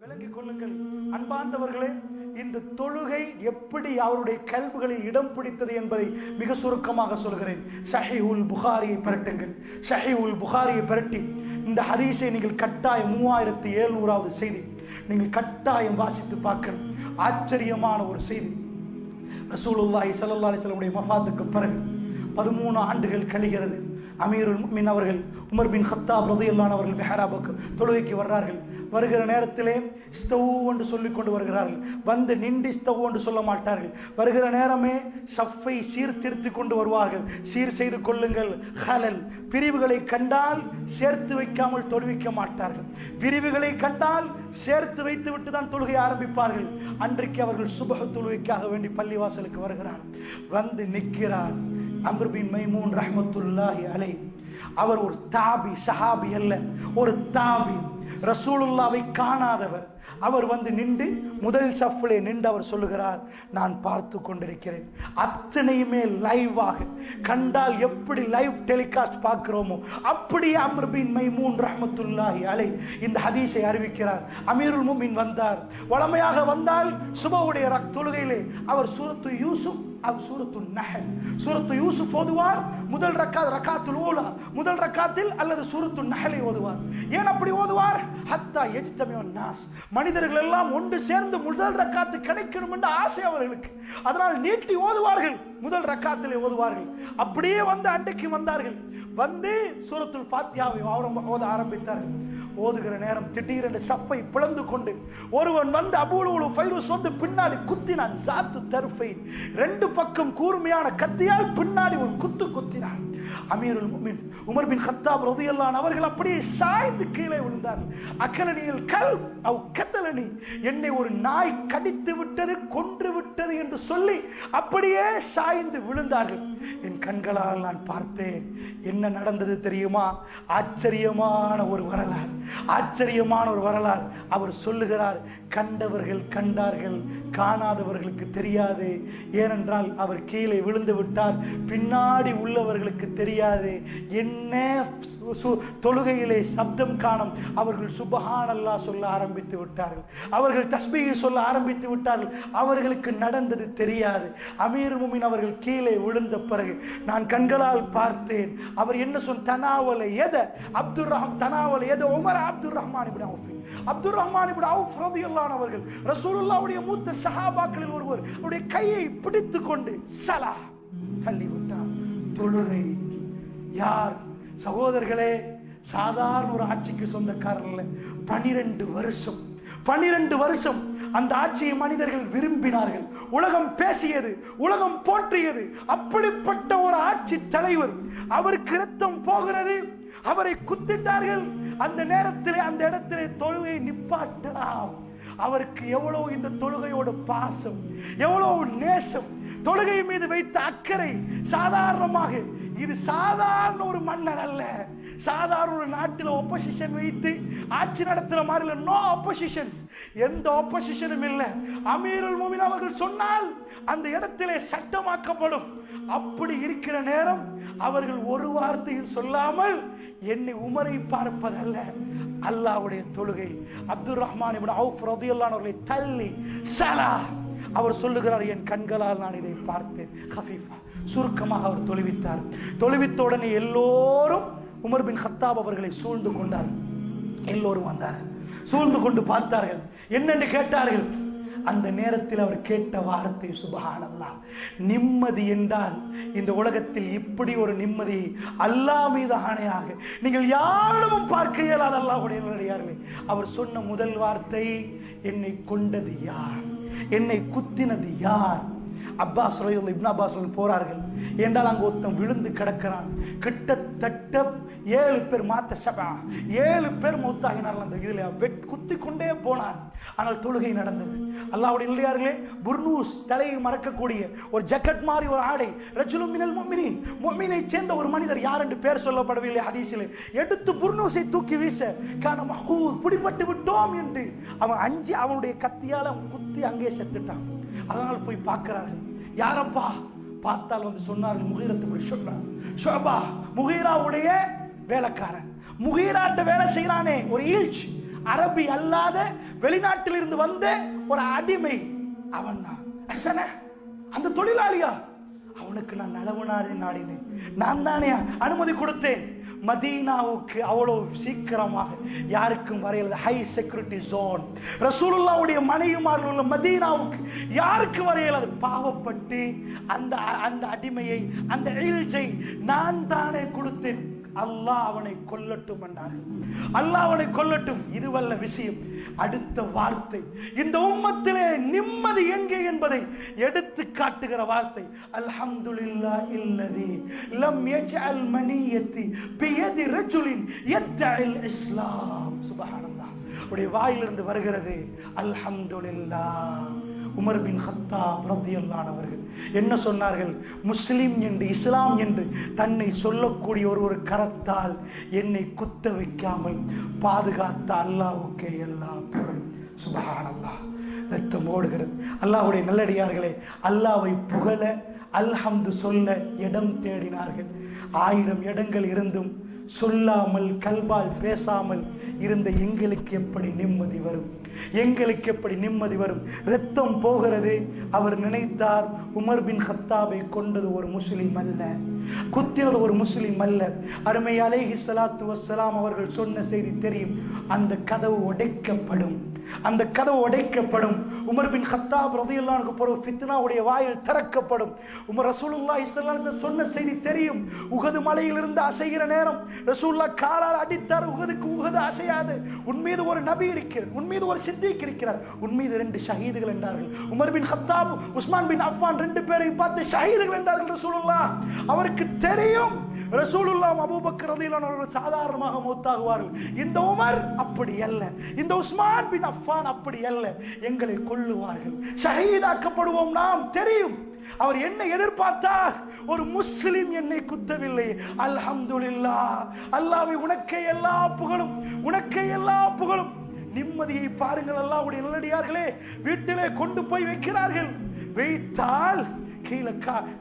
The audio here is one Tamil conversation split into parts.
விளங்கிக் கொள்ளுங்கள் அன்பார்ந்தவர்களே, இந்த தொழுகை எப்படி அவருடைய கல்விகளில் இடம் பிடித்தது என்பதை மிக சுருக்கமாக சொல்கிறேன். ஸஹீஹுல் புகாரியை பிரட்டுங்கள். ஸஹீஹுல் புகாரியை பிரட்டி இந்த ஹதீஸை நீங்கள் கட்டாயம் 3700வது செய்தி நீங்கள் கட்டாயம் வாசித்து பார்க்கணும். ஆச்சரியமான ஒரு செய்தி. ரசூலுல்லாஹி ஸல்லல்லாஹு அலைஹி வஸல்லம் உடைய வஃபாத்துக்கு பிறகு 13 ஆண்டுகள் கழிகிறது. அமீருல் முஃமினீன் அவர்கள் உமர் பின் கத்தாப் ரலியல்லாஹு அன்ஹு அவர்கள் மிஹ்ராபுக்கு தொழுகைக்கு வர்றார்கள். வருகிற நேரத்திலே ஸ்தவ் என்று சொல்லிக் கொண்டு வருகிறார்கள். வந்து நின்று ஸ்தவ் என்று சொல்ல மாட்டார்கள். வருகிற நேரமே ஷஃப்பை சீர்திருத்தி கொண்டு வருவார்கள். சீர் செய்து கொள்ளுங்கள். ஹலல் பிரிவுகளை கண்டால் சேர்த்து வைக்காமல் தொழுவிக்க மாட்டார்கள். பிரிவுகளை கண்டால் சேர்த்து வைத்து விட்டு தான் தொழுகை ஆரம்பிப்பார்கள். அன்றைக்கு அவர்கள் சுபஹ் தொழுகைக்காக வேண்டி பள்ளிவாசலுக்கு வருகிறார். வந்து நிற்கிறார் அம்ர் பின் மைமூன் ரஹ்மத்துல்லாஹி அலைஹி. அவர் ஒரு தாபி, சஹாபி அல்ல, ஒரு தாபி, ரசூலுல்லாவை காணாதவர். அவர் வந்து நின்று முதல் சஃப்லே நின்று அவர் சொல்லுகிறார், நான் பார்த்து கொண்டிருக்கிறேன். அத்தனையுமே லைவாக கண்டால் எப்படி லைவ் டெலிகாஸ்ட் பார்க்கிறோமோ அப்படியே அம்ர் பின் மைமூன் ரஹ்மத்துல்லாஹி அலைஹி இந்த ஹதீஸை அறிவிக்கிறார். அமீருல் முஃமினீன் வந்தார். வளமையாக வந்தால் சுபஹுடைய தொழுகையிலே அவர் சூரத்து யூசுப், சூரத்து நஹல், சூரத்து யூசுப் ஓதுவார். முதல் ரக்காத்துல் ஊலா, முதல் ரக்காத்தில் அல்லது சூரத்து நஹலை ஓதுவார். ஏன் அப்படி ஓதுவார்? ஹத்தா யஜ்தமியுன் நாஸ், மனிதர்கள் எல்லாம் ஒன்று சேர்ந்து முதல் ரக்காத்து கிடைக்கணும் என்ற ஆசை அவர்களுக்கு. அதனால் நீட்டி ஓதுவார்கள், முதல் ரக்காத்திலே ஓதுவார்கள். அப்படியே வந்து அன்றைக்கு வந்தார்கள். வந்து சூரத்துல் ஃபாத்தியாவை ஓத ஆரம்பித்தார்கள். ஓதுகிற நேரம் திடீரென்று சஃப்பை பிளந்து கொண்டு ஒருவன் வந்து அபூலுல் ஃபைரூஸ் வந்து பின்னாடி குத்தினான். ஜாத்து தர்ஃபை, ரெண்டு பக்கம் கூர்மையான கத்தியால் பின்னாடி ஒரு குத்து குத்தினான். அமீருல் முஃமினீன் உமர் பின் கத்தாப் ரலியல்லாஹு அன்ஹு அவர்கள் அப்படியே சாய்ந்து கீழே விழுந்தார்கள். அக்கலனியல் கல் அவ் கத்தலனி, என்னை ஒரு நாய் கடித்து விட்டது, கொன்று விட்டது என்று சொல்லி அப்படியே சாய்ந்து விழுந்தார்கள். என் கண்களால் நான் பார்த்தேன். என்ன நடந்தது தெரியுமா? ஆச்சரியமான ஒரு வரலாறு, ஆச்சரியமான ஒரு வரலாறு. அவர் சொல்லுகிறார், கண்டவர்கள் கண்டார்கள், காணாதவர்களுக்கு தெரியாது. ஏனென்றால் அவர் கீழே விழுந்து விட்டார், பின்னாடி உள்ளவர்களுக்கு தெரியாது. என்ன தொழுகையிலே சப்தம் காணும். அவர்கள் சுப்ஹானல்லாஹ் சொல்ல ஆரம்பித்து விட்டார்கள், அவர்கள் தஸ்பீஹ் சொல்ல ஆரம்பித்து விட்டார்கள். அவர்களுக்கு நடந்தது தெரியாது. அமீருல் முஃமினீன் அவர்கள் கீழே விழுந்த பிறகு நான் கண்களால் பார்த்தேன். அவர் என்ன சொன்ன, தனாவல எத அப்துர் ரஹ்மான், தனாவல எத உமர் அப்துர் ரஹ்மான் இப்னு அவுஃப், அப்துர் ரஹ்மான் இப்னு அவுஃப் ரலியல்லாஹு அன்ஹு அவர்கள் ரசூலுல்லாஹ்வுடைய மூத்த சஹாபாக்களில் ஒருவர், அவருடைய கையை பிடித்துக் கொண்டு ஸலா தள்ளிவிட்டார். தொழுகை. யார் சகோதரர்களே, சாதாரண ஒரு ஆட்சிக்கு சொந்தக்காரர் அல்ல. 12 வருஷம் அந்த ஆட்சியை மனிதர்கள் விரும்பினார்கள். உலகம் பேசியது, உலகம் போற்றியது. அப்படிப்பட்ட ஒரு ஆட்சி தலைவர், அவருக்கு ரத்தம் போகிறது, அவரை குத்திட்டார்கள். அந்த நேரத்திலே அந்த இடத்திலே தொழுகை நிப்பாட்டலாம். அவருக்கு எவ்வளவு இந்த தொழுகையோட பாசம், எவ்வளவு நேசம், தொழுகை மீது வைத்த அக்கறை. சாதாரணமாக இது சாதாரண ஒரு மன்னர் அல்ல, சாதாரண ஒரு நாட்டில் ஒப்போசிஷன் வைத்து ஆட்சி நடத்துற மாதிரி இல்ல. நோ ஆப்போசிஷன்ஸ், எந்த ஆப்போசிஷனும் இல்லை. அமீருல் முஃமினீன் அவர்கள் சொன்னால் அந்த இடத்திலே சட்டமாக்கப்படும். அப்படி இருக்கிற நேரம் அவர்கள் ஒரு வார்த்தையில் சொல்லாமல், என்னை உமரை பார்ப்பதல்ல, அல்லாஹ்வுடைய தொழுகை. அப்துர் ரஹ்மான் இப்னு அவுஃப் ரலியல்லாஹு அன்ஹு அவர்களை தள்ளி ஸலா, அவர் சொல்லுகிறார், என் கண்களால் நான் இதை பார்த்தேன். ஹஃபீஃபா, சுருக்கமாக அவர் தொழுவித்தார். தொழுவித்த உடனே எல்லோரும் உமர் பின் கத்தாப் அவர்களை சூழ்ந்து கொண்டார். எல்லோரும் வந்தார், சூழ்ந்து கொண்டு பார்த்தார்கள். என்னென்று கேட்டார்கள். அந்த நேரத்தில் அவர் கேட்ட வார்த்தை சுப்ஹானல்லாஹ். நிம்மதி என்றால் இந்த உலகத்தில் இப்படி ஒரு நிம்மதி அல்லாஹ் மீது ஆணையாக நீங்கள் யாரிடமும் பார்க்க இயலாத அல்லாஹ்வுடைய நல்லடியார்களே. அவர் சொன்ன முதல் வார்த்தை, என்னை கொண்டது யார், என்னை குத்தினது யார்? அப்பாஸ் ரலியல்லாஹு இப்னு அப்பாஸ் போறார்கள். என்றால் அங்கு ஒருத்தன் விழுந்து கிடக்கிறான். கிட்டத்தட்ட 7 பேர் மாத்த சபா, 7 பேர் மௌத்தாகினார்கள். அந்த இதுல குத்தி கொண்டே போனான். ஆனால் தொழுகை நடந்தது. அல்லாஹ்வுடைய நல்லடியார்களே, புர்னூஸ், தலையை மறக்கக்கூடிய ஒரு ஜக்கெட் மாதிரி ஒரு ஆடை, ரஜுலுன் மினல் முஃமினீன், முஃமினை சேர்ந்த ஒரு மனிதர், யார் என்று பேர் சொல்லப்படவில்லை ஹதீஸிலே, எடுத்து புர்னூஸை தூக்கி வீச, கான மஹூத், பிடிபட்டு விட்டோம் என்று அவன் அஞ்சி அவனுடைய கத்தியால் அவன் குத்தி அங்கே செத்துட்டான். அதனால் போய் பார்க்கிறார்கள். யாரப்பா? பார்த்தால் வந்து சொன்னார்கள், முகீரத்து ஷுபா, முகீராவுடைய வேலைக்காரன். முகீராட்ட வேலை செய்யறானே ஒரு ஈழ்ச்சி, அரபி அல்லாத வெளிநாட்டில் இருந்து வந்த ஒரு அடிமை அவன் தான். அந்த தொழிலாளியா? அவனுக்கு நான் நலவு நாடினேன், நான் தானே அனுமதி கொடுத்தேன். மதீனாவுக்கு அவ்வளவு சீக்கிரமாக யாருக்கும் வரையல. High security zone. ரசூலுல்லாஹ்வுடைய மனைவிமார்கள் உள்ள மதீனாவுக்கு யாருக்கு வரையலாது. பாவப்பட்டு அந்த அடிமையை, அந்த இல்ஜை நான் தானே கொடுத்தேன். அல்லாஹ் அவனை கொல்லட்டும் என்றார்கள். அல்லாஹ் அவனை கொல்லட்டும். இதுவல்ல விஷயம். அடுத்த வார்த்தை, இந்த உம்மத்திலே நிம்மதி எங்கே என்பதை எடுத்து காட்டுகிற வார்த்தை. அல்ஹம்துலில்லாஹில்லதி லம் யஜ்அல் மனியத்தி பியதி ரஜுலின் யத்தஇல் இஸ்லாம். சுப்ஹானல்லாஹ். உடைய வாயிலிருந்து வருகிறது அல்ஹம்துலில்லாஹ். உமர் பின் கத்தாப் ரலியல்லாஹு அன்ஹு அவர்கள் என்ன சொன்னார்கள்? முஸ்லிம் என்று, இஸ்லாம் என்று தன்னை சொல்லக்கூடிய ஒரு கரத்தால் என்னை குத்த வைக்காமல் பாதுகாத்த அல்லாஹ்வுக்கே எல்லா புகழும். சுப்ஹானல்லாஹ். ரத்தம் ஓடுகிறது. அல்லாஹ்வுடைய நல்லடியார்களே, அல்லாஹ்வை புகழ, அல்ஹம்து சொல்ல இடம் தேடினார்கள். 1000 இடங்கள் இருந்தும் சொல்லாமல், கல்பால் பேசாமல் இருந்த எங்களுக்கு எப்படி நிம்மதி வரும்? எங்களுக்கு எப்படி நிம்மதி வரும்? ரத்தம் போகிறது. அவர் நினைத்தார், உமர் பின் கத்தாபை கொண்டது ஒரு முஸ்லிம் அல்ல, குத்தினது ஒரு முஸ்லிம் அல்ல. அருமை அலைஹி ஸலாத்து வஸ்ஸலாம் அவர்கள் சொன்ன செய்தி தெரியும். அந்த கதவு உடைக்கப்படும், அந்த கதவு உடைக்கப்படும். உமர் பின் கத்தாப் ரலியல்லாஹு அன்ஹு பிறகு ஃபித்னாவுடைய வாயில் திறக்கப்படும். உமர் ரசூலுல்லாஹி ஸல்லல்லாஹு அலைஹி வஸல்லம் சொன்ன செய்தி தெரியும். உஹது மலையிலிருந்து அசைகிற நேரம் ரசூலுல்லாஹ் காலால் அடித்தார். உஹது அசையாது. உன் மீது ஒரு நபி இருக்கிறார், உன் மீது ஒரு சித்திக் இருக்கிறார், உன் மீது 2 ஷஹீதுகள் என்றார்கள். உமர் பின் கத்தாப், உஸ்மான் பின் அஃபான் 2 பேரையும் பார்த்து ஷஹீதுகள் என்றார்கள் ரசூலுல்லாஹ். அவருக்கு தெரியும் ரசூலுல்லாஹ் அபூபக்கர் ரலியல்லாஹு அன்ஹு சாதாரணமாக மௌத்தாகுவார்கள். இந்த உமர் அப்படி அல்ல, இந்த உஸ்மான் பின் அஃபான் அப்படி அல்ல, எங்களை கொல்லுவார்கள், ஷஹீதாக்கப்படுவோம். நாம் தெரியும். அவர் என்ன எதிர்பார்த்தார்? ஒரு முஸ்லிம் என்னை குத்தவில்லை. அல்ஹம்துலில்லாஹ். அல்லாஹ்வே உனக்கே எல்லா புகழும், உனக்கே எல்லா புகழும். நிம்மதியை பாருங்கள். அல்லாஹ்வுடைய நல்லடியார்களே, வீட்டிலே கொண்டு போய் வைக்கிறார்கள். வைத்தால் கீழே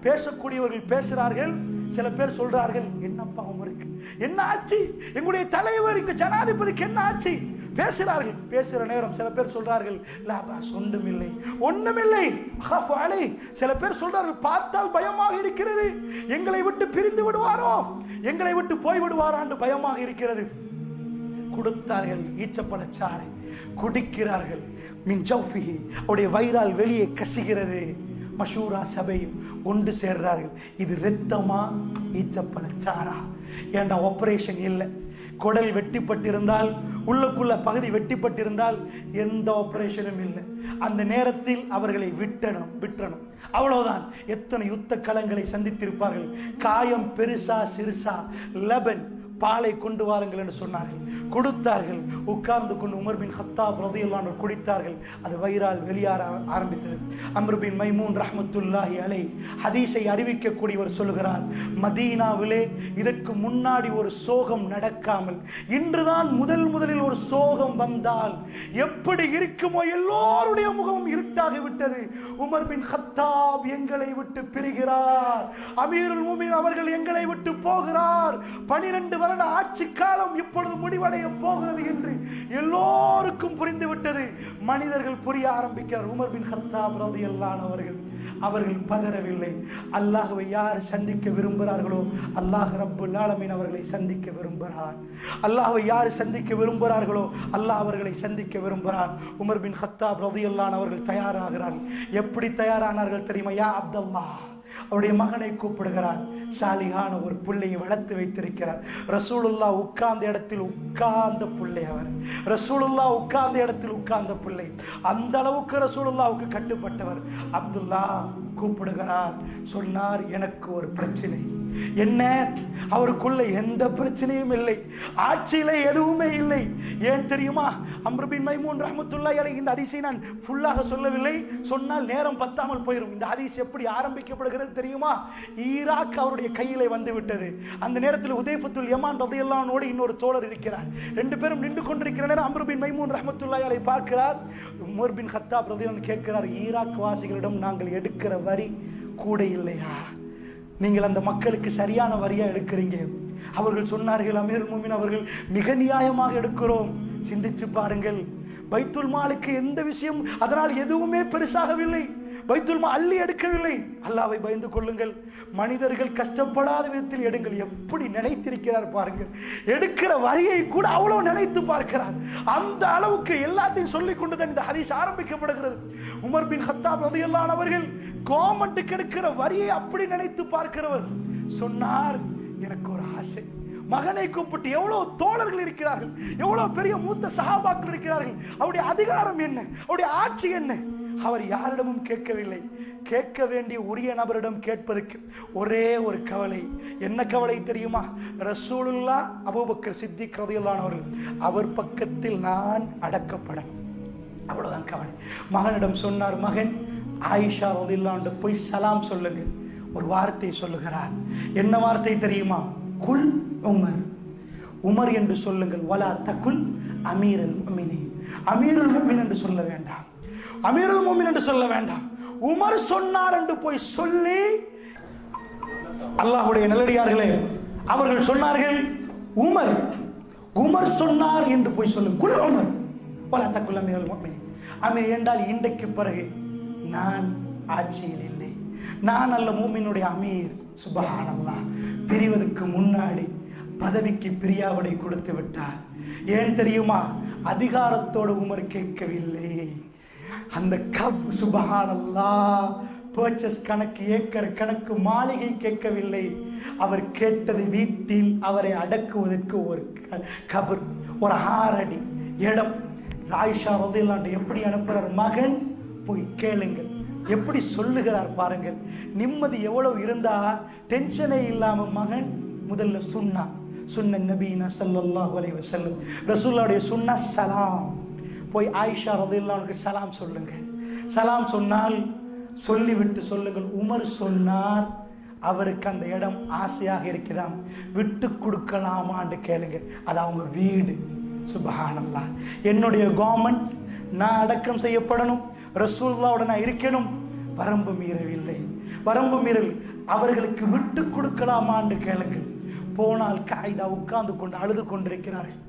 பேசக்கூடியவர்கள் பேசுறார்கள். சில பேர் சொல்றார்கள், என்னப்பா உமருக்கு என்ன ஆச்சு? எங்களுடைய தலைவர், இங்க ஜனாதிபதிக்கு என்ன ஆச்சு? பேசுறார்கள். பேசுற நேரம் சில பேர் சொல்றார்கள், லாபாஸ், ஒன்றுமில்லை, ஒண்ணுமில்லை. சில பேர் சொல்றார்கள், பார்த்தால் பயமாக இருக்கிறது, எங்களை விட்டு பிரிந்து விடுவாரோ, எங்களை விட்டு போய் விடுவாரான்னு பயமாக இருக்கிறது. கொடுத்தார்கள் ஈச்சப்பழச்சாறை, குடிக்கிறார்கள். மின் ஜௌஃபிஹி, அவருடைய வயிறால் வெளியே கசிகிறது. மஷூரா சபையும் ஒன்று சேர்றார்கள். இது ரத்தமா ஈச்சப்பழச்சாரா? ஏண்டா ஆபரேஷன் இல்லை, குடல் வெட்டிப்பட்டிருந்தால், உள்ளுக்குள்ள பகுதி வெட்டிப்பட்டிருந்தால் எந்த ஆபரேஷனும் இல்லை. அந்த நேரத்தில் அவர்களை விட்டணும், அவ்வளவுதான். எத்தனை யுத்த களங்களை சந்தித்திருப்பார்கள். காயம் பெருசா சிறுசா, லெபன் பாலை கொண்டு வாருங்கள் என்று சொன்னார்கள். கொடுத்தார்கள். உட்கார்ந்து கொண்டு உமர் பின் கத்தாப் ரலியல்லாஹு அன்ஹு குடித்தார்கள். அது வயிறால் வெளியேற ஆரம்பித்தது. அம்ர் பின் மைமூன் ரஹ்மத்துல்லாஹி அலைஹி ஹதீஸை அறிவிக்கக்கூடியவர் சொல்கிறார், மதீனாவிலே இதற்கு முன்னாடி ஒரு சோகம் நடக்காமல் இன்றுதான் முதலில் ஒரு சோகம் வந்தால் எப்படி இருக்குமோ, எல்லோருடைய முகமும் இருட்டாகி விட்டது. உமர் பின் கத்தாப் எங்களை விட்டு பிரிகிறார், அமீருல் முஃமினீன் அவர்கள் எங்களை விட்டு போகிறார், 12 வருட ஆட்சி காலம் இப்பொழுது முடிவடைய போகிறது என்று எல்லோருக்கும் புரிந்துவிட்டது. மனிதர்கள் புரிய ஆரம்பிக்கிறார். உமர் பின் கத்தாப் ரலியல்லாஹு அன்ஹு அவர்கள் பதறவில்லை. அல்லாஹ்வை யார் சந்திக்க விரும்புகிறார்களோ அல்லாஹ் ரப்புல் ஆலமீன் அவர்களை சந்திக்க விரும்புகிறார். அல்லாஹ்வை யார் சந்திக்க விரும்புகிறார்களோ அல்லாஹ் அவர்களை சந்திக்க விரும்புகிறார். உமர் பின் கத்தாப் ரலியல்லாஹு அன்ஹு அவர்கள் தயாராகிறார்கள். எப்படி தயாரானார்கள் தெரியுமா? யா அப்துல்லாஹ், அவருடைய மகனை கூப்பிடுகிறார். சாலிகான ஒரு பிள்ளையை வளர்த்து வைத்திருக்கிறார். ரசூலுல்லாஹ் உட்கார்ந்த இடத்தில் உட்கார்ந்த பிள்ளை அவர். ரசூலுல்லாஹ் உட்கார்ந்த இடத்தில் உட்கார்ந்த பிள்ளை. அந்த அளவுக்கு ரசூலுல்லாஹ்வுக்கு கட்டுப்பட்டவர். அப்துல்லா கூப்பிடுகிறார். சொன்னார், எனக்கு ஒரு பிரச்சனை. என்ன? அவருக்குள்ள எந்த பிரச்சனையும் இல்லை, ஆட்சியில எதுவுமே இல்லை. ஏன் தெரியுமா? அம்ர் பின் மைமூன் ரஹ்மத்துல்லாஹி அலைஹி, இந்த ஹதீஸை நான் ஃபுல்லாக சொல்லவில்லை, சொன்னால் நேரம் பத்தாமல் போயிடும். இந்த ஹதீஸ் எப்படி ஆரம்பிக்கப்படுகிறது தெரியுமா? ஈராக் அவருடைய கையிலே வந்து விட்டது. அந்த நேரத்தில் ஹுதைஃபத்துல் யமான் ரலியல்லாஹு அன்ஹு இன்னொரு தோழர் இருக்கிறார். 2 பேரும் நின்று கொண்டிருக்கிற நேரம் அம்ர் பின் மைமூன் ரஹ்மத்துல்லாஹி அலைஹி பார்க்கிறார். உமர் பின் கத்தாப் ரலியல்லாஹு அன்ஹு கேட்கிறார், ஈராக் வாசிகளிடம் நாங்கள் எடுக்கிற வரி கூட இல்லையா? நீங்கள் அந்த மக்களுக்கு சரியான வரியா எடுக்கிறீங்க. அவர்கள் சொன்னார்கள், அமீருல் முஃமினீன் அவர்கள், மிக நியாயமாக எடுக்கிறோம். சிந்திச்சு பாருங்கள், பைத்துல் மாலுக்கு எந்த விஷயம் அதனால் எதுவுமே பெருசாகவில்லை. பைத்துல் மால் அள்ளி எடுக்கவில்லை. அல்லாஹ்வை பயந்து கொள்ளுங்கள். மனிதர்கள் கஷ்டப்படாத விதத்தில் எடுங்கள். எப்படி நினைத்திருக்கிறார் பாருங்கள். எடுக்கிற வரியை கூட அவ்வளவு நினைத்து பார்க்கிறார். அந்த அளவுக்கு எல்லாத்தையும் சொல்லிக் கொண்டுதான் இந்த ஹதீஸ் ஆரம்பிக்கப்படுகிறது. உமர் பின் கத்தாப் ரலியல்லாஹு அன்ஹு அவர்கள் கவர்மெண்ட்டுக்கு எடுக்கிற வரியை அப்படி நினைத்து பார்க்கிறவர் சொன்னார், எனக்கு ஒரு ஆசை. மகனை கூப்பிட்டு, எவ்வளவு தோழர்கள் இருக்கிறார்கள், எவ்வளவு பெரிய மூத்த சஹாபாக்கள் இருக்கிறார்கள், அவருடைய அதிகாரம் என்ன, அவருடைய ஆட்சி என்ன? அவர் யாரிடமும் கேட்கவில்லை. கேட்க வேண்டிய உரிய நபரிடம் கேட்பதற்கு ஒரே ஒரு கவலை. என்ன கவலை தெரியுமா? ரசூலுல்லாஹ் அபூபக்கர் சித்திக் ரலியல்லாஹு அன்ஹு அவர்கள் அவர் பக்கத்தில் நான் அடக்கப்படணும். அவ்வளவுதான் கவலை. மகனிடம் சொன்னார், மகன் ஆயிஷா ரலியல்லாஹு அன்ஹா போய் சலாம் சொல்லுங்க. ஒரு வார்த்தை சொல்லுகிறார். என்ன வார்த்தை தெரியுமா? குல் உமர், உமர் என்று சொல்லுங்கள். வலா தகுல் அமீருல் முஃமினீன், அமீருல் முஃமினீன் என்று சொல்ல வேண்டாம், அமீருல் முஃமினீன் என்று சொல்ல வேண்டாம். உமர் சொன்னார் என்று போய் சொல்லி, அல்லாஹ்வுடைய நல்லடியார்களே, அவர்கள் சொன்னார்கள் உமர், உமர் சொன்னார் என்று போய் சொல்லுங்கள். குல் உமர் வலா தகுல் அமீருல் முஃமினீன். அமீர் என்றால் இன்றைக்கு பிறகு நான் ஆட்சியில் இல்லை, நான் அல்ல மூமினுடைய அமீர். சுப்ஹானல்லாஹ். பிரிவதற்கு முன்னாடி பதவிக்கு பிரியாவிடை கொடுத்து விட்டார். ஏன் தெரியுமா? அதிகாரத்தோடு உமர் கேட்கவில்லை. அந்த சுப்ஹானல்லாஹ் பர்ச்சேஸ் கணக்கு, ஏக்கர் கணக்கு, மாளிகை கேட்கவில்லை. அவர் கேட்டது வீட்டில் அவரை அடக்குவதற்கு ஒரு கபர், ஒரு 6 அடி இடம். ஆயிஷா ரலியல்லாஹு அன்ஹா எப்படி அனுப்புறார்? மகன் போய் கேளுங்கள். எப்படி சொல்லுகிறார் பாருங்கள். நிம்மதி எவ்வளவு இருந்தா டென்ஷனே இல்லாம மகன் முதல்ல சுன்ன நபீனா ஸல்லல்லாஹு அலைஹி வஸல்லம், ரசூலுல்லாஹ்வுடைய சுன்னா சலாம். போய் ஆயிஷா ரலியல்லாஹு அன்ஹா சலாம் சொல்லுங்க. சலாம் சொன்னால் சொல்லிவிட்டு சொல்லுங்கள், உமர் சொன்னார் அவருக்கு அந்த இடம் ஆசையாக இருக்கிறான், விட்டு கொடுக்கலாமான்னு கேளுங்க. அது அவங்க வீடு. சுப்ஹானல்லாஹ். என்னுடைய கவர்மெண்ட், நான் அடக்கம் செய்யப்படணும், ரசூலுல்லாஹ்வோட நான் இருக்கணும். வரம்பு மீறவில்லை. வரம்பு மீறல் அவர்களுக்கு விட்டு கொடுக்கலாமான்னு கேளுங்கள். போனால் காயிதா உட்கார்ந்து கொண்டு அழுது கொண்டிருக்கிறார்கள்.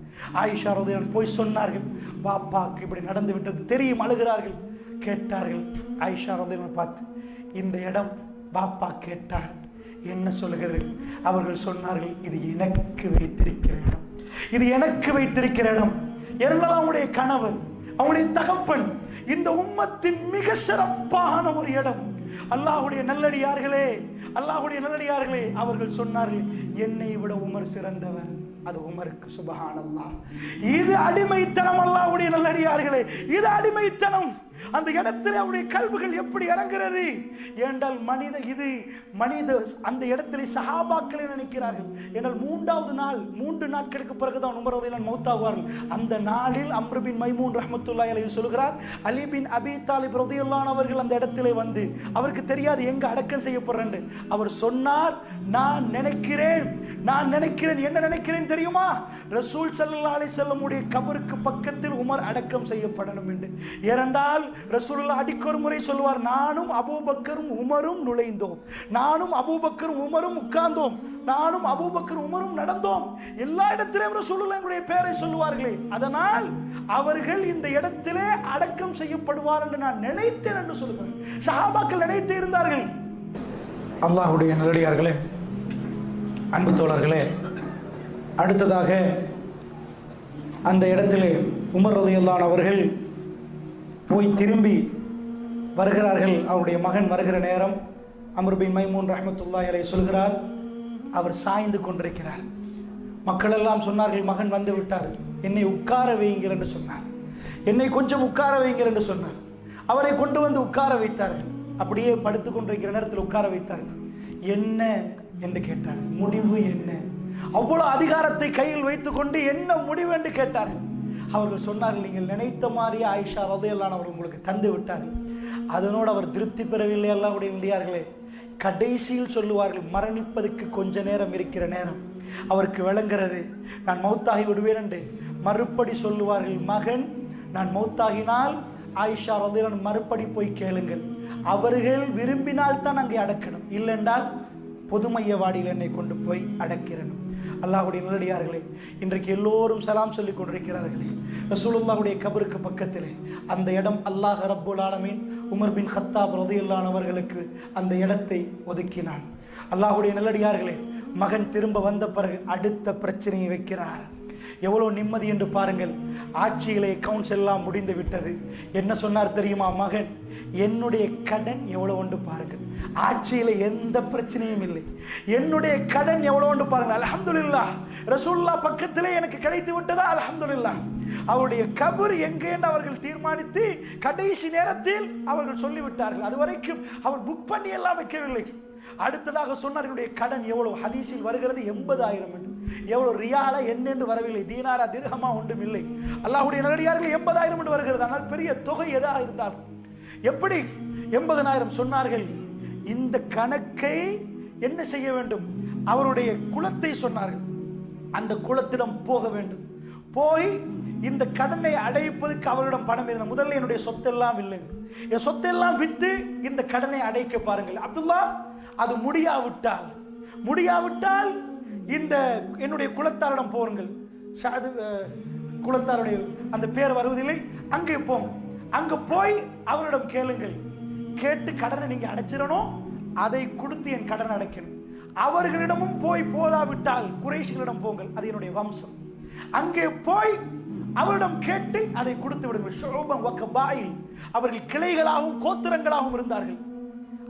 ஆயிஷா ரலியல்லாஹு அன்ஹா போய் சொன்னார்கள், பாப்பாக்கு இப்படி நடந்து விட்டது தெரியும், அழுகிறார்கள். கேட்டார்கள் ஆயிஷா ரலியல்லாஹு அன்ஹா பார்த்து, இந்த இடம் பாப்பா கேட்டார், என்ன சொல்லுகிறீர்கள்? அவர்கள் சொன்னார்கள், இது எனக்கு வைத்திருக்கிற இடம், இது எனக்கு வைத்திருக்கிற இடம். என்றால் அவனுடைய கணவர், அவனுடைய தகப்பன், இந்த உம்மத்தின் மிக சிறப்பான ஒரு இடம். அல்லாஹ்வுடைய நல்லடியார்களே, அல்லாஹ்வுடைய நல்லடியார்களே, அவர்கள் சொன்னார்கள், என்னை விட உமர் சிறந்தவர். அது உமருக்கு. சுப்ஹானல்லாஹ். இது அடிமைத்தனம். அல்லாஹ்வுடைய நல்லடியார்களே, இது அடிமைத்தனம். அந்த இடத்துல அவருடைய கல்விகள் எப்படி இறங்குறது என்றால் மனித அந்த இடத்துல சஹாபாக்களை நினைக்கிறார்கள். என்றால் 3வது நாள், 3 நாட்களுக்கு பிறகுதான் உமர் ரலியல்லாஹு அன்ஹு மௌத்தாவார்கள். அந்த நாளில் அம்ர் பின் மைமூன் ரஹ்மத்துல்லாஹி அலைஹி சொல்கிறார், அலி பின் அபி தாலிப் ரலியல்லாஹு அன்ஹு அவர்கள் அந்த இடத்திலே வந்து, அவருக்கு தெரியாது எங்க அடக்கம் செய்யப்படுறேன்னு. அவர் சொன்னார், நான் நினைக்கிறேன், என்ன நினைக்கிறேன் தெரியுமா? ரசூல் ஸல்லல்லாஹு அலைஹி வஸல்லம் உடைய கபருக்கு பக்கத்தில் உமர் அடக்கம் செய்யப்படணும் என்று. ஏனென்றால் ரசூலுல்லாஹ் அடிக்கொரு முறை சொல்வார், நானும் அபூபக்கரும் உமரும் நுழைந்தோம், நானும் அபூபக்கரும் உமரும் உட்கார்ந்தோம், நானும் அபூபக்கரும் உமரும் நடந்தோம். எல்லா இடத்திலும் ரசூலுல்லாஹ்வுடைய பெயரை சொல்லுவார்களே, அதனால் அவர்கள் இந்த இடத்திலே அடக்கம் செய்யப்படுவார் என்று நான் நினைத்தேன் என்று சொல்லுவார்கள். சஹாபாக்கள் நினைத்து இருந்தார்கள். அல்லாஹ்வுடைய நல்லடியார்களே, அன்பு தோழர்களே, அடுத்ததாக அந்த இடத்திலே உமர் ரலியல்லாஹு அன்ஹு அவர்கள் போய் திரும்பி வருகிறார்கள். அவருடைய மகன் வருகிற நேரம் அம்ர் பின் மைமூன் ரஹ்மத்துல்லாஹி அலைஹி சொல்கிறார், அவர் சாய்ந்து கொண்டிருக்கிறார். மக்கள் எல்லாம் சொன்னார்கள், மகன் வந்து விட்டார், என்னை உட்கார வையுங்கள் என்று சொன்னார். என்னை கொஞ்சம் உட்கார வையுங்கள் என்று சொன்னார். அவரை கொண்டு வந்து உட்கார வைத்தார்கள். அப்படியே படுத்துக் கொண்டிருக்கிற நேரத்தில் உட்கார வைத்தார்கள். என்ன என்று கேட்டார். முடிவு என்ன? அவ்வளவு அதிகாரத்தை கையில் வைத்துக் கொண்டு என்ன முடிவு என்று கேட்டார்கள். அவர்கள் சொன்னார்கள், நீங்கள் நினைத்த மாதிரியே ஆயிஷா ரலியல்லாஹு அன்ஹா அவர்கள் உங்களுக்கு தந்து விட்டார்கள். அதனோடு அவர் திருப்தி பெறவில்லை. அல்லாஹ்வுடைய நல்லடியார்களே, கடைசியில் சொல்லுவார்கள், மரணிப்பதற்கு கொஞ்ச நேரம் இருக்கிற நேரம் அவருக்கு விளங்குறது, நான் மௌத்தாகி விடுவேன் என்று. மறுபடி சொல்லுவார்கள், மகன் நான் மௌத்தாகினால் ஆயிஷா ரலியல்லாஹு அன்ஹா மறுபடி போய் கேளுங்கள், அவர்கள் விரும்பினால் தான் அங்கே அடக்கணும், இல்லைன்றால் பொதுமையவாடியில் என்னை கொண்டு போய் அடக்கிறணும். அல்லாஹ்வுடைய நல்லடியார்களே, இன்றைக்கு எல்லோரும் சலாம் சொல்லிக் கொண்டிருக்கிறார்களே, ரசூலுல்லாஹ்வுடைய கபருக்கு பக்கத்திலே அந்த இடம் அல்லாஹ் ரப்புல் ஆலமீன் உமர் பின் கத்தாப் ரலியல்லாஹு அன்ஹு அவர்களுக்கு அந்த இடத்தை ஒதுக்கினான். அல்லாஹ்வுடைய நல்லடியார்களே, மகன் திரும்ப வந்த பிறகு அடுத்த பிரச்சனையை வைக்கிறார். எவ்வளவு நிம்மதி என்று பாருங்கள். ஆட்சியிலே அக்கவுண்ட்ஸ் எல்லாம் முடிந்து விட்டது. என்ன சொன்னார் தெரியுமா? மகன், என்னுடைய கடன் எவ்வளவு ஒன்று பாருங்கள். ஆட்சியில எந்த பிரச்சனையும் இல்லை, என்னுடைய கடன் எவ்வளவு ஒன்று பாருங்கள். அல்ஹம்துலில்லாஹ், ரசூலுல்லாஹ் பக்கத்திலே எனக்கு கிடைத்து விட்டதா? அல்ஹம்துலில்லாஹ். அவருடைய கபர் எங்கே என்று அவர்கள் தீர்மானித்து கடைசி நேரத்தில் அவர்கள் சொல்லிவிட்டார்கள். அதுவரைக்கும் அவர் புக் பண்ணி எல்லாம் வைக்கவில்லை. அடுத்ததாக சொன்னார், என்னுடைய கடன் எவ்வளவு? ஹதீஸில் வருகிறது 80,000 என்று. எவ்வளவு ரியாலா என்னென்று வரவில்லை, தீனாரா திர்ஹமா ஒன்றும் இல்லை. அல்லாஹ்வுடைய நல்லடியார்கள் 80,000 என்று வருகிறது. ஆனால் பெரிய தொகை எதாக இருந்தாலும் எப்படி 80,000 சொன்னார்கள்? இந்த கணக்கை என்ன செய்ய வேண்டும்? அவருடைய குலத்தை சொன்னார்கள். அந்த குலத்திடம் போக வேண்டும். போய் இந்த கடனை அடைப்பதற்கு அவரிடம் பணம் இருந்த முதல்ல என்னுடைய சொத்தெல்லாம் இல்லைங்க, என் சொத்தெல்லாம் விட்டு இந்த கடனை அடைக்க பாருங்கள். அப்துல்லா, அது முடியாவிட்டால் இந்த என்னுடைய குலத்தாரிடம் போருங்கள். குலத்தாருடைய அந்த பேர் வருவதில்லை, அங்கே போங்க. அங்க போய் அவரிடம் கேளுங்கள். கேட்டு கடனை நீங்க அடைச்சிடணும், அதை கொடுத்து என் கடனை அடைக்கணும். அவர்களிடமும் போதாவிட்டால் குறைஷிகளிடம் போங்கள், அது என்னுடைய வம்சம். அங்கே போய் அவரிடம் கேட்டு அதை கொடுத்து விடுங்கள். ஷுஅபன் வ கபாயில், அவர்கள் கிளைகளாகவும் கோத்திரங்களாகவும் இருந்தார்கள்.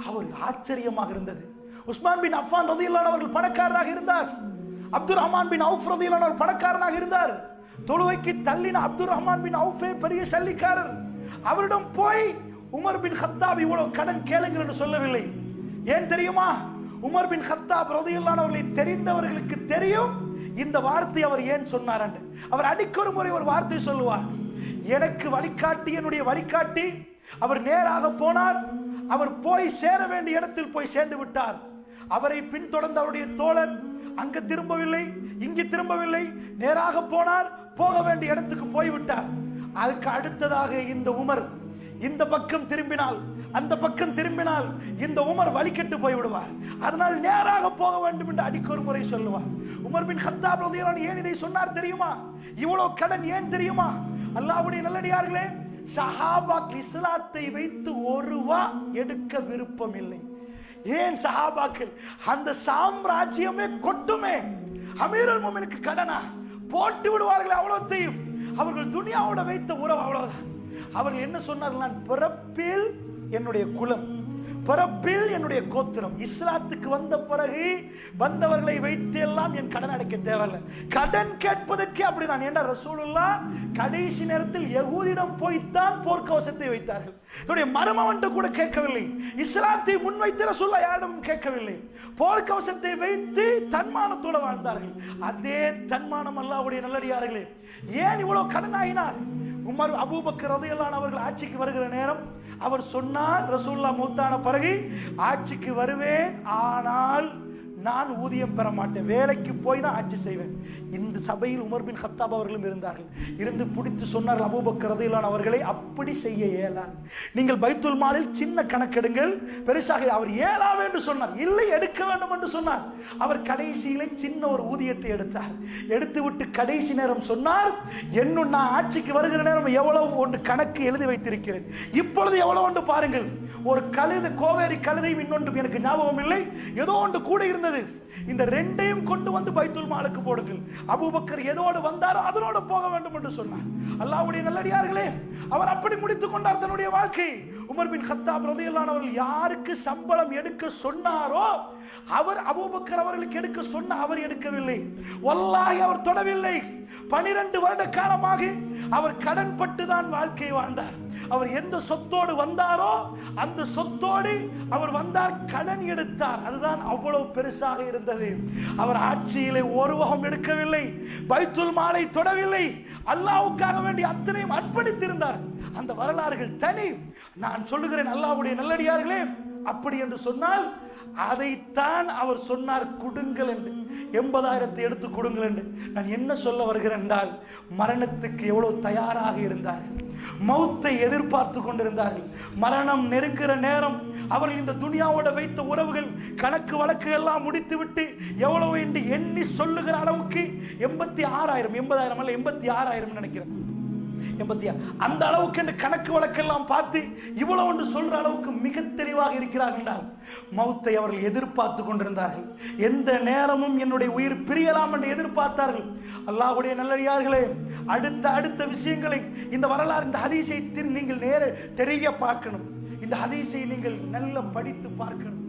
அவர் ஆச்சரியமாக இருந்தது. உஸ்மான் பின் அஃபான் ரலியல்லாஹு அன்ஹு அவர்கள் பணக்காரராக இருந்தார். அப்துர் ரஹ்மான் பின் அவுஃப் ரலியல்லாஹு அன்ஹு பணக்காரராக இருந்தார். தொழுகைக்கு தள்ளின அப்துர் ரஹ்மான் பின் அவுஃபே பெரிய சல்லிக்காரர். அவரிடம் போய் உமர் பின் கத்தாப் இவ்வளவு கடன் கேளுங்கள் என்று சொல்லவில்லை. ஏன் தெரியுமா? உமர் பின் கத்தாப் ரலியல்லாஹு அன்ஹு அவர்களை தெரிந்தவர்களுக்கு தெரியும் இந்த வார்த்தை அவர் ஏன் சொன்னார் என்று. அவர் அடிக்கொரு முறை ஒரு வார்த்தை சொல்லுவார், எனக்கு வழிகாட்டி, என்னுடைய வழிகாட்டி. அவர் நேராக போனார், அவர் போய் சேர வேண்டிய இடத்தில் போய் சேர்ந்து விட்டார். அவரை பின்தொடர்ந்த அவருடைய தோழர் அங்கு திரும்பவில்லை, இங்கு திரும்பவில்லை, நேராக போனார், போக வேண்டிய இடத்துக்கு போய்விட்டார். அதுக்கு அடுத்ததாக இந்த உமர் இந்த பக்கம் திரும்பினால், அந்த பக்கம் திரும்பினால் இந்த உமர் வழிகெட்டு போய்விடுவார். அதனால் நேராக போக வேண்டும் என்று அடிக்கொரு முறை சொல்லுவார். உமர் பின் கத்தாப் ரலியல்லாஹு அன்ஹு ஏன் இதை சொன்னார் தெரியுமா? இவ்வளவு கடன் ஏன் தெரியுமா? அல்லாஹ்வுடைய நல்லடியார்களே, சஹாபாக்கள் இஸ்லாத்தை வைத்து ஒரு ரூபா எடுக்க விருப்பம் இல்லை. ஏன் சஹாபாக்கள்? அந்த சாம்ராஜ்யமே கொட்டுமே. அமீருல் முஃமினுக்கு கடனா போட்டு விடுவார்கள். அவ்வளவுத்தையும் அவர்கள் துனியாவோட வைத்த உறவு அவ்வளவுதான். அவர்கள் என்ன சொன்னார்கள்? நான் பிறப்பில் என்னுடைய குலம், பிறப்பில் என்னுடைய கோத்திரம். இஸ்லாத்துக்கு வந்த பிறகு வந்தவர்களை வைத்து எல்லாம் என் கடன் அடைக்க தேவையில்லை. கடன் கேட்பதற்கு அப்படி நான் என்ன ரசூலுல்லாஹ் கடைசி நேரத்தில் யகூதிடம் போய்த்தான் போர்க்கவசத்தை வைத்தார்கள். என்னுடைய மருமவன்ட்டு கூட கேட்கவில்லை. இஸ்லாத்தை முன்வைத்து ரசூலுல்லாஹ் யாரிடமும் கேட்கவில்லை. போர்க்கவசத்தை வைத்து தன்மானத்தோடு வாழ்ந்தார்கள். அதே தன்மானம் அல்லாஹ்வுடைய நல்லடியார்களே, ஏன் இவ்வளவு கடன் ஆயினார்? உமர் அபூபக்கர் ரலியல்லாஹு அன்ஹு அவர்கள் ஆட்சிக்கு வருகிற நேரம் அவர் சொன்னார், ரசூலுல்லாஹ் மௌத்தான பிறகு ஆட்சிக்கு வருவேன், ஆனால் நான் ஊதியம் பெற மாட்டேன், வேலைக்கு போய் தான் ஆட்சி செய்வேன். இந்த சபையில் உமர் பின் கத்தாப் அவர்களும் இருந்தார்கள். இருந்து பிடித்து சொன்னார்கள் அபூபக்கர் ரலியல்லாஹு அன்ஹு அவர்களை, அப்படி செய்ய இயலாது. நீங்கள் பைத்துல் மாலில் சின்ன கணக்கெடுங்கள், பெருசாக. அவர் இயலாது என்று சொன்னார். இல்லை, எடுக்க வேண்டும் என்று சொன்னார். அவர் கடைசியிலே சின்ன ஒரு ஊதியத்தை எடுத்தார். எடுத்து விட்டு கடைசி நேரம் சொன்னார், என்னும் நான் ஆட்சிக்கு வருகிற நேரம் எவ்வளவு ஒன்று கணக்கு எழுதி வைத்திருக்கிறேன், இப்பொழுது எவ்வளவு ஒன்று பாருங்கள். ஒரு கழுது, கோவேரி கழுதையும் இன்னொன்று எனக்கு ஞாபகம் இல்லை, ஏதோ ஒன்று கூட இருந்தது. இந்த ரெண்டையும் கொண்டு வந்து பைத்துல் மாலுக்கு போடுங்கள். அபூபக்கர் எதோடு வந்தாரோ அதனோடு போக வேண்டும் என்று சொன்னார். அல்லாஹ்வுடைய நல்லடியார்களே, அவர் அப்படி முடித்துக் கொண்டார் தன்னுடைய வாழ்க்கை. உமர் பின் கத்தாப் ரலியல்லாஹு அன்ஹு அவர்கள் யாருக்கு சம்பளம் எடுக்க சொன்னாரோ அவர் அபூபக்கர் அவர்களுக்கு எடுக்க சொன்ன அவர் எடுக்கவில்லை. வல்லாஹி அவர் தொடவில்லை. 12 வருட காலமாக அவர் கடன் பட்டுதான் வாழ்க்கை வாழ்ந்தார். அவர் எந்த சொத்தோடு வந்தாரோ அந்த சொத்தோடு அவர் வந்தார், கடன் எடுத்தார். அதுதான் அவ்வளவு பெருசாக இருந்தது. அவர் ஆட்சியிலே ஒரு வகம் எடுக்கவில்லை, பைத்துல் மாலை தொடவில்லை, அல்லாஹ்வுக்காக வேண்டி அத்தனையும் அர்ப்பணித்திருந்தார். அந்த வரலாறுகள் தனி. நான் சொல்லுகிறேன், அல்லாஹ்வுடைய நல்லடியார்களே, அப்படி என்று சொன்னால் அதைத்தான் அவர் சொன்னார், கொடுங்கள் என்று. 80,000 எடுத்து கொடுங்கள் என்று. நான் என்ன சொல்ல வருகிறேன் என்றால், மரணத்துக்கு எவ்வளவு தயாராக இருந்தார்கள், மௌத்தை எதிர்பார்த்து கொண்டிருந்தார்கள். மரணம் நெருங்குற நேரம் அவர்கள் இந்த துனியாவோட வைத்த உறவுகள் கணக்கு வழக்கு எல்லாம் முடித்து விட்டு எவ்வளவு என்று எண்ணி சொல்லுகிற அளவுக்கு 86,000 80,000 அல்ல 86,000 நினைக்கிறேன், 86 அந்த அளவுக்கு என்று கணக்கு வழக்கெல்லாம் பார்த்து இவ்வளவு என்று சொல்ற அளவுக்கு மிக தெளிவாக இருக்கிறார்கள். மௌத்தை அவர்கள் எதிர்பார்த்து கொண்டிருந்தார்கள். எந்த நேரமும் என்னுடைய உயிர் பிரியலாம் என்று எதிர்பார்த்தார்கள். அல்லாஹ்வுடைய நல்லடியார்களே, அடுத்த விஷயங்களை இந்த வரலாறு, இந்த ஹதீஸை நீங்கள் நேர தெரிய பார்க்கணும். இந்த ஹதீஸை நீங்கள் நல்ல படித்து பார்க்கணும்.